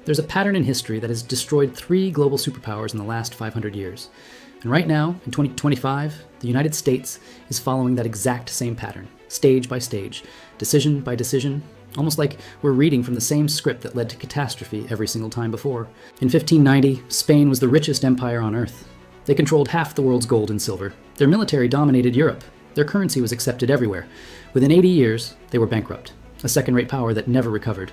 There's a pattern in history that has destroyed 3 global superpowers in the last 500 years. And right now, in 2025, the United States is following that exact same pattern, stage by stage, decision by decision, almost like we're reading from the same script that led to catastrophe every single time before. In 1590, Spain was the richest empire on Earth. They controlled half the world's gold and silver. Their military dominated Europe. Their currency was accepted everywhere. Within 80 years, they were bankrupt, a second-rate power that never recovered.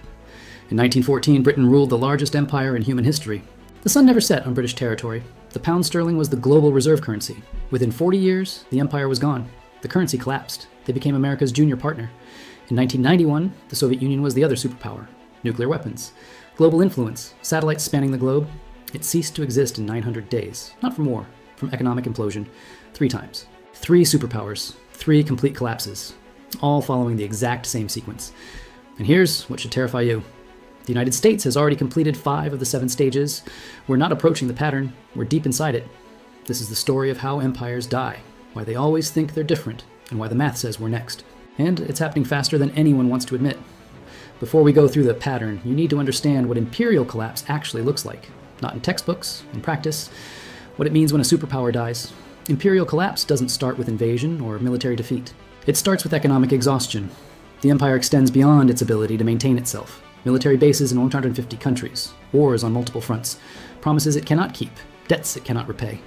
In 1914, Britain ruled the largest empire in human history. The sun never set on British territory. The pound sterling was the global reserve currency. Within 40 years, the empire was gone. The currency collapsed. They became America's junior partner. In 1991, the Soviet Union was the other superpower. Nuclear weapons, global influence, satellites spanning the globe. It ceased to exist in 900 days, not from war, from economic implosion, 3 times. 3 superpowers, 3 complete collapses, all following the exact same sequence. And here's what should terrify you. The United States has already completed 5 of the 7 stages. We're not approaching the pattern, we're deep inside it. This is the story of how empires die, why they always think they're different, and why the math says we're next. And it's happening faster than anyone wants to admit. Before we go through the pattern, you need to understand what imperial collapse actually looks like. Not in textbooks, in practice, what it means when a superpower dies. Imperial collapse doesn't start with invasion or military defeat. It starts with economic exhaustion. The empire extends beyond its ability to maintain itself. Military bases in 150 countries, wars on multiple fronts, promises it cannot keep, debts it cannot repay.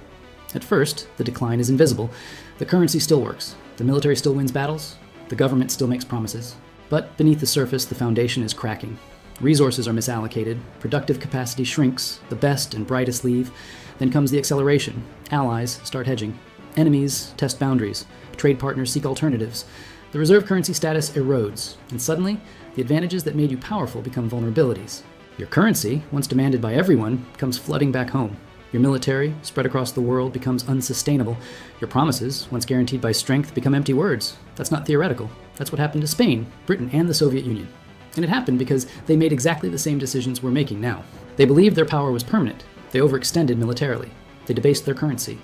At first, the decline is invisible. The currency still works. The military still wins battles. The government still makes promises. But beneath the surface, the foundation is cracking. Resources are misallocated. Productive capacity shrinks. The best and brightest leave. Then comes the acceleration. Allies start hedging. Enemies test boundaries. Trade partners seek alternatives. The reserve currency status erodes. And suddenly, the advantages that made you powerful become vulnerabilities. Your currency, once demanded by everyone, comes flooding back home. Your military, spread across the world, becomes unsustainable. Your promises, once guaranteed by strength, become empty words. That's not theoretical. That's what happened to Spain, Britain, and the Soviet Union. And it happened because they made exactly the same decisions we're making now. They believed their power was permanent. They overextended militarily. They debased their currency.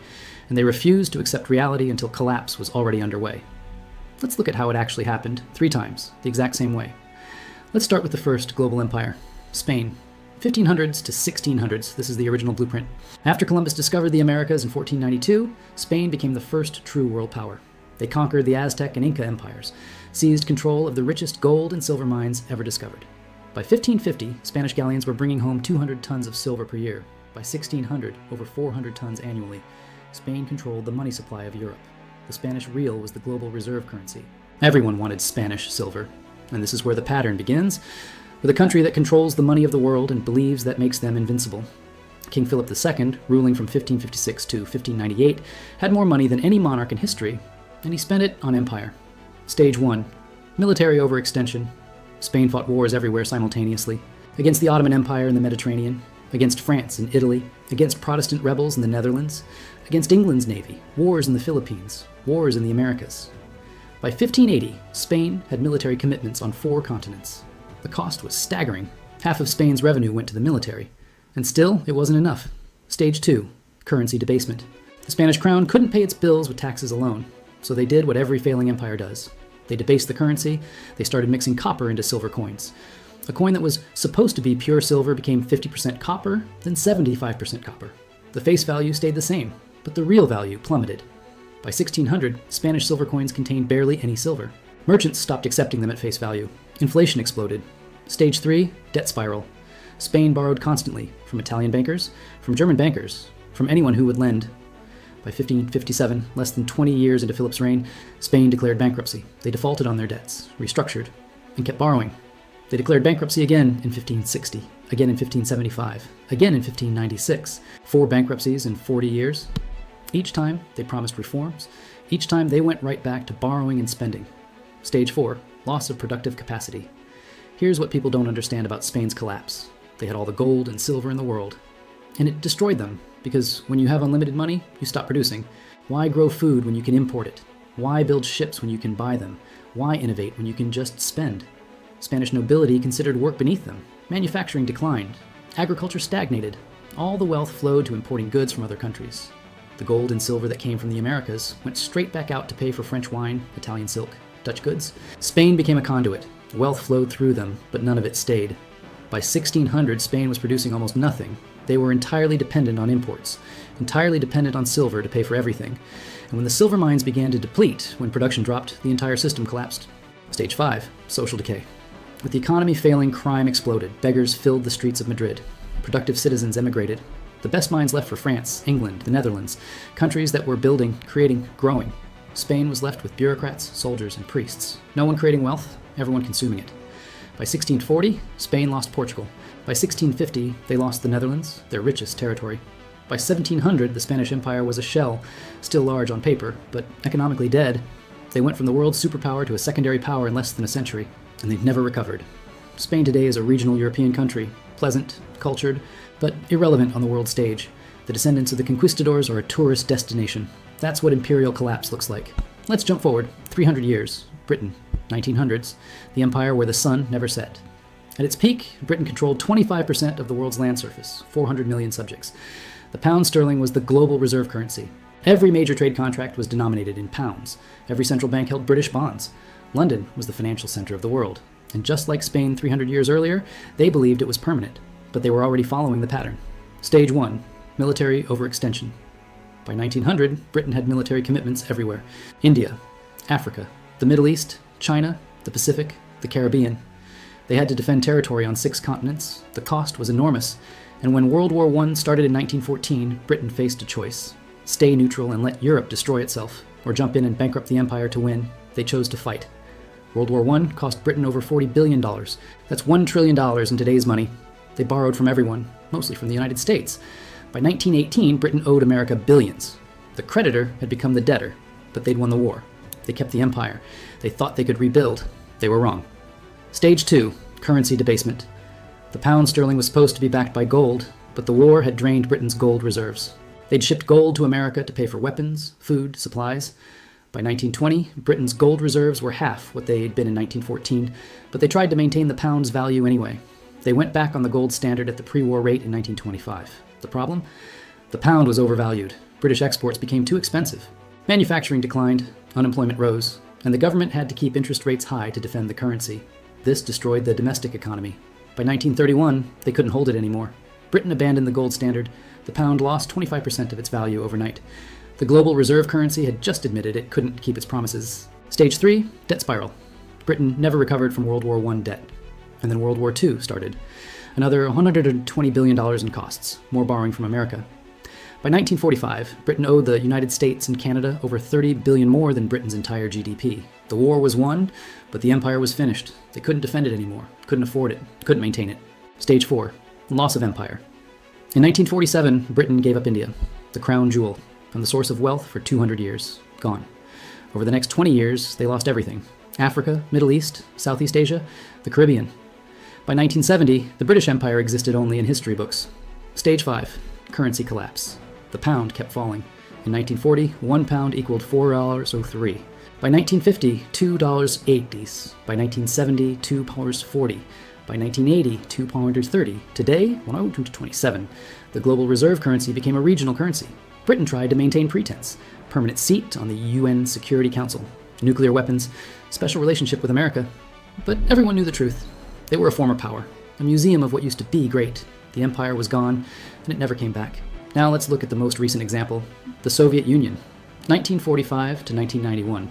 And they refused to accept reality until collapse was already underway. Let's look at how it actually happened 3 times, the exact same way. Let's start with the first global empire, Spain. 1500s to 1600s, this is the original blueprint. After Columbus discovered the Americas in 1492, Spain became the first true world power. They conquered the Aztec and Inca empires, seized control of the richest gold and silver mines ever discovered. By 1550, Spanish galleons were bringing home 200 tons of silver per year. By 1600, over 400 tons annually. Spain controlled the money supply of Europe. The Spanish real was the global reserve currency. Everyone wanted Spanish silver. And this is where the pattern begins, with a country that controls the money of the world and believes that makes them invincible. King Philip II, ruling from 1556 to 1598, had more money than any monarch in history, and he spent it on empire. Stage 1. Military overextension. Spain fought wars everywhere simultaneously. Against the Ottoman Empire in the Mediterranean, against France and Italy, against Protestant rebels in the Netherlands, against England's navy, wars in the Philippines, wars in the Americas. By 1580, Spain had military commitments on 4 continents. The cost was staggering. Half of Spain's revenue went to the military. And still, it wasn't enough. Stage 2, currency debasement. The Spanish crown couldn't pay its bills with taxes alone, so they did what every failing empire does. They debased the currency. They started mixing copper into silver coins. A coin that was supposed to be pure silver became 50% copper, then 75% copper. The face value stayed the same, but the real value plummeted. By 1600, Spanish silver coins contained barely any silver. Merchants stopped accepting them at face value. Inflation exploded. Stage 3, debt spiral. Spain borrowed constantly, from Italian bankers, from German bankers, from anyone who would lend. By 1557, less than 20 years into Philip's reign, Spain declared bankruptcy. They defaulted on their debts, restructured, and kept borrowing. They declared bankruptcy again in 1560, again in 1575, again in 1596. 4 bankruptcies in 40 years. Each time, they promised reforms. Each time, they went right back to borrowing and spending. Stage 4, loss of productive capacity. Here's what people don't understand about Spain's collapse. They had all the gold and silver in the world. And it destroyed them, because when you have unlimited money, you stop producing. Why grow food when you can import it? Why build ships when you can buy them? Why innovate when you can just spend? Spanish nobility considered work beneath them. Manufacturing declined. Agriculture stagnated. All the wealth flowed to importing goods from other countries. The gold and silver that came from the Americas went straight back out to pay for French wine, Italian silk, Dutch goods. Spain became a conduit. Wealth flowed through them, but none of it stayed. By 1600, Spain was producing almost nothing. They were entirely dependent on imports, entirely dependent on silver to pay for everything. And when the silver mines began to deplete, when production dropped, the entire system collapsed. Stage 5, social decay. With the economy failing, crime exploded. Beggars filled the streets of Madrid. Productive citizens emigrated. The best minds left for France, England, the Netherlands, countries that were building, creating, growing. Spain was left with bureaucrats, soldiers, and priests. No one creating wealth, everyone consuming it. By 1640, Spain lost Portugal. By 1650, they lost the Netherlands, their richest territory. By 1700, the Spanish Empire was a shell, still large on paper, but economically dead. They went from the world's superpower to a secondary power in less than a century, and they've never recovered. Spain today is a regional European country, pleasant, cultured, but irrelevant on the world stage. The descendants of the conquistadors are a tourist destination. That's what imperial collapse looks like. Let's jump forward 300 years. Britain, 1900s, the empire where the sun never set. At its peak, Britain controlled 25% of the world's land surface, 400 million subjects. The pound sterling was the global reserve currency. Every major trade contract was denominated in pounds. Every central bank held British bonds. London was the financial center of the world. And just like Spain 300 years earlier, they believed it was permanent, but they were already following the pattern. Stage 1, military overextension. By 1900, Britain had military commitments everywhere. India, Africa, the Middle East, China, the Pacific, the Caribbean. They had to defend territory on 6 continents. The cost was enormous. And when World War I started in 1914, Britain faced a choice. Stay neutral and let Europe destroy itself, or jump in and bankrupt the empire to win. They chose to fight. World War I cost Britain over $40 billion. That's $1 trillion in today's money. They borrowed from everyone, mostly from the United States. By 1918, Britain owed America billions. The creditor had become the debtor, but they'd won the war. They kept the empire. They thought they could rebuild. They were wrong. Stage 2, currency debasement. The pound sterling was supposed to be backed by gold, but the war had drained Britain's gold reserves. They'd shipped gold to America to pay for weapons, food, supplies. By 1920, Britain's gold reserves were half what they had been in 1914, but they tried to maintain the pound's value anyway. They went back on the gold standard at the pre-war rate in 1925. The problem? The pound was overvalued. British exports became too expensive. Manufacturing declined, unemployment rose, and the government had to keep interest rates high to defend the currency. This destroyed the domestic economy. By 1931, they couldn't hold it anymore. Britain abandoned the gold standard. The pound lost 25% of its value overnight. The global reserve currency had just admitted it couldn't keep its promises. Stage 3, debt spiral. Britain never recovered from World War I debt. And then World War II started. Another $120 billion in costs, more borrowing from America. By 1945, Britain owed the United States and Canada over $30 billion more than Britain's entire GDP. The war was won, but the empire was finished. They couldn't defend it anymore, couldn't afford it, couldn't maintain it. Stage 4, loss of empire. In 1947, Britain gave up India, the crown jewel, and the source of wealth for 200 years. Gone. Over the next 20 years, they lost everything. Africa, Middle East, Southeast Asia, the Caribbean. By 1970, the British Empire existed only in history books. Stage 5, currency collapse. The pound kept falling. In 1940, 1 pound equaled $4.03. By 1950, $2.80. By 1970, $2.40. By 1980, $2.30. Today, $1.27. The global reserve currency became a regional currency. Britain tried to maintain pretense. Permanent seat on the UN Security Council. Nuclear weapons. Special relationship with America. But everyone knew the truth. They were a former power. A museum of what used to be great. The empire was gone, and it never came back. Now let's look at the most recent example, the Soviet Union, 1945 to 1991.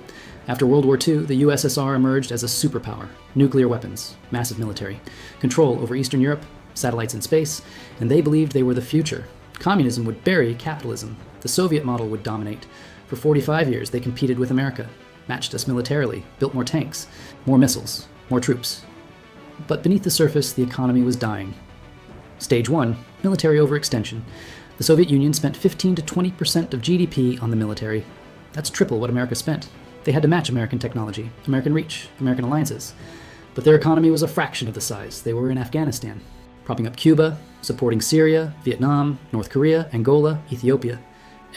After World War II, the USSR emerged as a superpower, nuclear weapons, massive military, control over Eastern Europe, satellites in space, and they believed they were the future. Communism would bury capitalism. The Soviet model would dominate. For 45 years, they competed with America, matched us militarily, built more tanks, more missiles, more troops. But beneath the surface, the economy was dying. Stage 1, military overextension. The Soviet Union spent 15 to 20% of GDP on the military. That's triple what America spent. They had to match American technology, American reach, American alliances. But their economy was a fraction of the size. They were in Afghanistan, propping up Cuba, supporting Syria, Vietnam, North Korea, Angola, Ethiopia.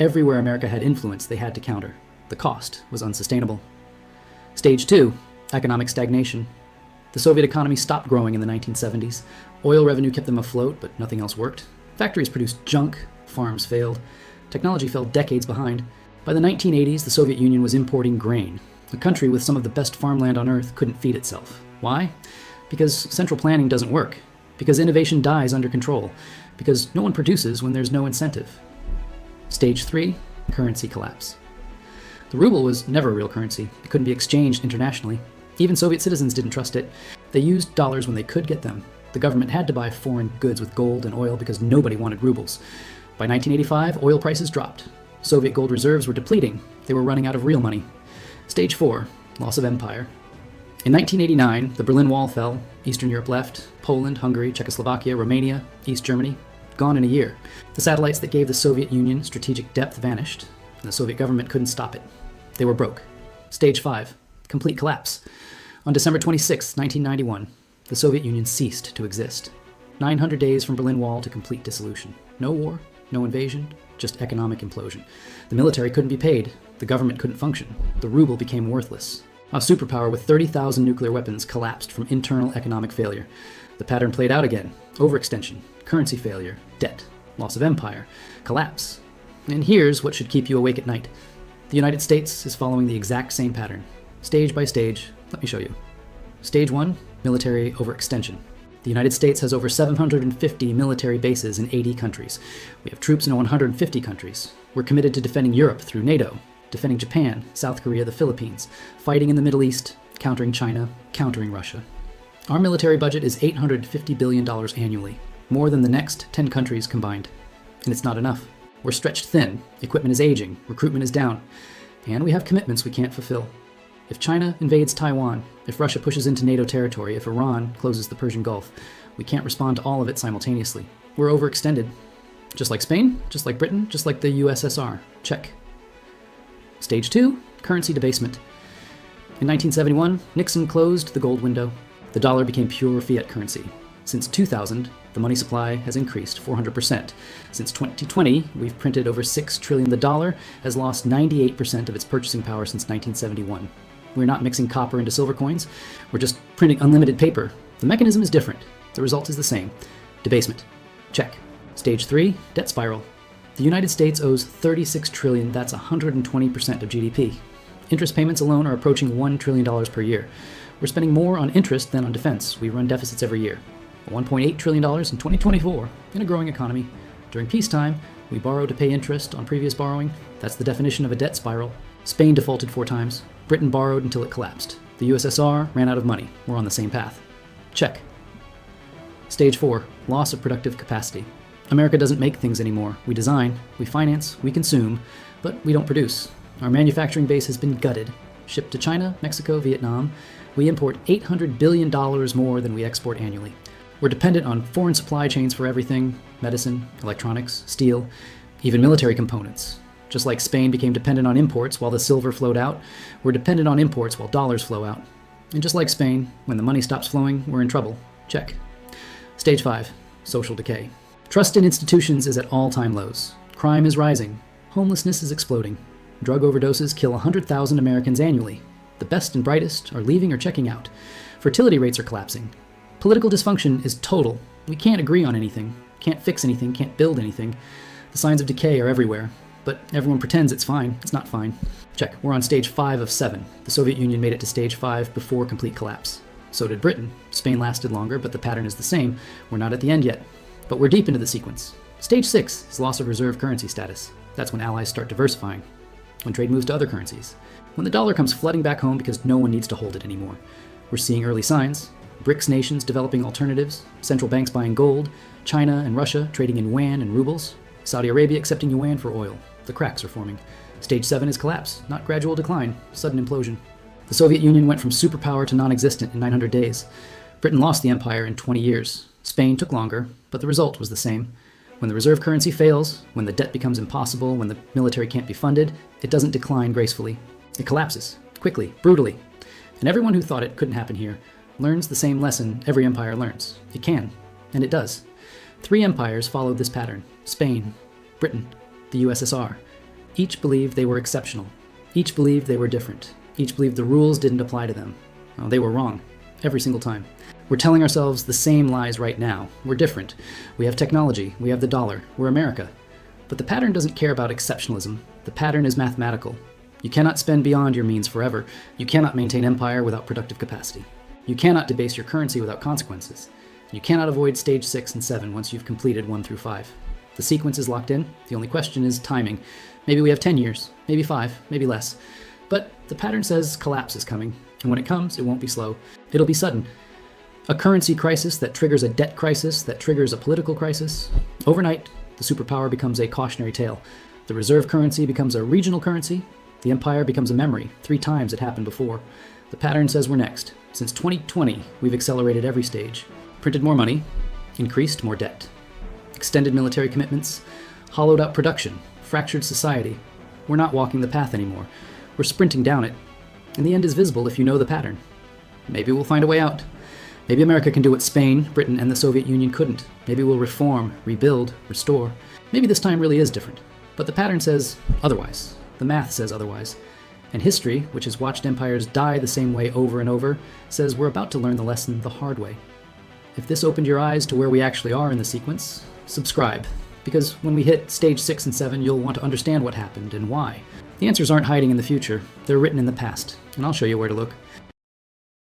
Everywhere America had influence, they had to counter. The cost was unsustainable. Stage 2, economic stagnation. The Soviet economy stopped growing in the 1970s. Oil revenue kept them afloat, but nothing else worked. Factories produced junk, farms failed. Technology fell decades behind. By the 1980s, the Soviet Union was importing grain. A country with some of the best farmland on earth couldn't feed itself. Why? Because central planning doesn't work. because innovation dies under control, because no one produces when there's no incentive. Stage 3, currency collapse. The ruble was never a real currency. It couldn't be exchanged internationally. Even Soviet citizens didn't trust it. They used dollars when they could get them. The government had to buy foreign goods with gold and oil because nobody wanted rubles. By 1985, oil prices dropped. Soviet gold reserves were depleting. They were running out of real money. Stage 4, loss of empire. In 1989, the Berlin Wall fell. Eastern Europe left. Poland, Hungary, Czechoslovakia, Romania, East Germany, gone in a year. The satellites that gave the Soviet Union strategic depth vanished, and the Soviet government couldn't stop it. They were broke. Stage 5, complete collapse. On December 26, 1991, the Soviet Union ceased to exist. 900 days from Berlin Wall to complete dissolution. No war, no invasion, just economic implosion. The military couldn't be paid. The government couldn't function. The ruble became worthless. A superpower with 30,000 nuclear weapons collapsed from internal economic failure. The pattern played out again. Overextension, currency failure, debt, loss of empire, collapse. And here's what should keep you awake at night. The United States is following the exact same pattern. Stage by stage, let me show you. Stage 1, military overextension. The United States has over 750 military bases in 80 countries. We have troops in 150 countries. We're committed to defending Europe through NATO, defending Japan, South Korea, the Philippines, fighting in the Middle East, countering China, countering Russia. Our military budget is $850 billion annually, more than the next 10 countries combined. And it's not enough. We're stretched thin, equipment is aging, recruitment is down, and we have commitments we can't fulfill. If China invades Taiwan, if Russia pushes into NATO territory, if Iran closes the Persian Gulf, we can't respond to all of it simultaneously. We're overextended. Just like Spain, just like Britain, just like the USSR. Check. Stage 2, currency debasement. In 1971, Nixon closed the gold window. The dollar became pure fiat currency. Since 2000, the money supply has increased 400%. Since 2020, we've printed over $6 trillion. The dollar has lost 98% of its purchasing power since 1971. We're not mixing copper into silver coins. We're just printing unlimited paper. The mechanism is different. The result is the same. Debasement. Check. Stage 3, debt spiral. The United States owes $36 trillion. That's 120% of GDP. Interest payments alone are approaching $1 trillion per year. We're spending more on interest than on defense. We run deficits every year. $1.8 trillion in 2024 in a growing economy. During peacetime, we borrow to pay interest on previous borrowing. That's the definition of a debt spiral. Spain defaulted 4 times. Britain borrowed until it collapsed. The USSR ran out of money. We're on the same path. Check. Stage 4, loss of productive capacity. America doesn't make things anymore. We design, we finance, we consume, but we don't produce. Our manufacturing base has been gutted. Shipped to China, Mexico, Vietnam, we import $800 billion more than we export annually. We're dependent on foreign supply chains for everything: medicine, electronics, steel, even military components. Just like Spain became dependent on imports while the silver flowed out, we're dependent on imports while dollars flow out. And just like Spain, when the money stops flowing, we're in trouble. Check. Stage 5, social decay. Trust in institutions is at all-time lows. Crime is rising. Homelessness is exploding. Drug overdoses kill 100,000 Americans annually. The best and brightest are leaving or checking out. Fertility rates are collapsing. Political dysfunction is total. We can't agree on anything, can't fix anything, can't build anything. The signs of decay are everywhere. But everyone pretends it's fine. It's not fine. Check. We're on stage 5 of 7. The Soviet Union made it to stage 5 before complete collapse. So did Britain. Spain lasted longer, but the pattern is the same. We're not at the end yet. But we're deep into the sequence. Stage 6 is loss of reserve currency status. That's when allies start diversifying. When trade moves to other currencies. When the dollar comes flooding back home because no one needs to hold it anymore. We're seeing early signs. BRICS nations developing alternatives. Central banks buying gold. China and Russia trading in yuan and rubles. Saudi Arabia accepting yuan for oil. The cracks are forming. Stage 7 is collapse, not gradual decline, sudden implosion. The Soviet Union went from superpower to non-existent in 900 days. Britain lost the empire in 20 years. Spain took longer, but the result was the same. When the reserve currency fails, when the debt becomes impossible, when the military can't be funded, it doesn't decline gracefully. It collapses, quickly, brutally. And everyone who thought it couldn't happen here learns the same lesson every empire learns. It can, and it does. 3 empires followed this pattern: Spain, Britain, the USSR. Each believed they were exceptional. Each believed they were different. Each believed the rules didn't apply to them. Oh, they were wrong. Every single time. We're telling ourselves the same lies right now. We're different. We have technology. We have the dollar. We're America. But the pattern doesn't care about exceptionalism. The pattern is mathematical. You cannot spend beyond your means forever. You cannot maintain empire without productive capacity. You cannot debase your currency without consequences. You cannot avoid stage 6 and 7 once you've completed 1 through 5. The sequence is locked in. The only question is timing. Maybe we have 10 years, maybe 5, maybe less. But the pattern says collapse is coming, and when it comes, it won't be slow. It'll be sudden. A currency crisis that triggers a debt crisis that triggers a political crisis. Overnight, the superpower becomes a cautionary tale. The reserve currency becomes a regional currency. The empire becomes a memory. 3 times it happened before. The pattern says we're next. Since 2020, we've accelerated every stage. Printed more money, increased more debt. Extended military commitments, hollowed out production, fractured society. We're not walking the path anymore. We're sprinting down it. And the end is visible if you know the pattern. Maybe we'll find a way out. Maybe America can do what Spain, Britain, and the Soviet Union couldn't. Maybe we'll reform, rebuild, restore. Maybe this time really is different. But the pattern says otherwise. The math says otherwise. And history, which has watched empires die the same way over and over, says we're about to learn the lesson the hard way. If this opened your eyes to where we actually are in the sequence, subscribe. Because when we hit stage 6 and 7, you'll want to understand what happened and why. The answers aren't hiding in the future. They're written in the past. And I'll show you where to look.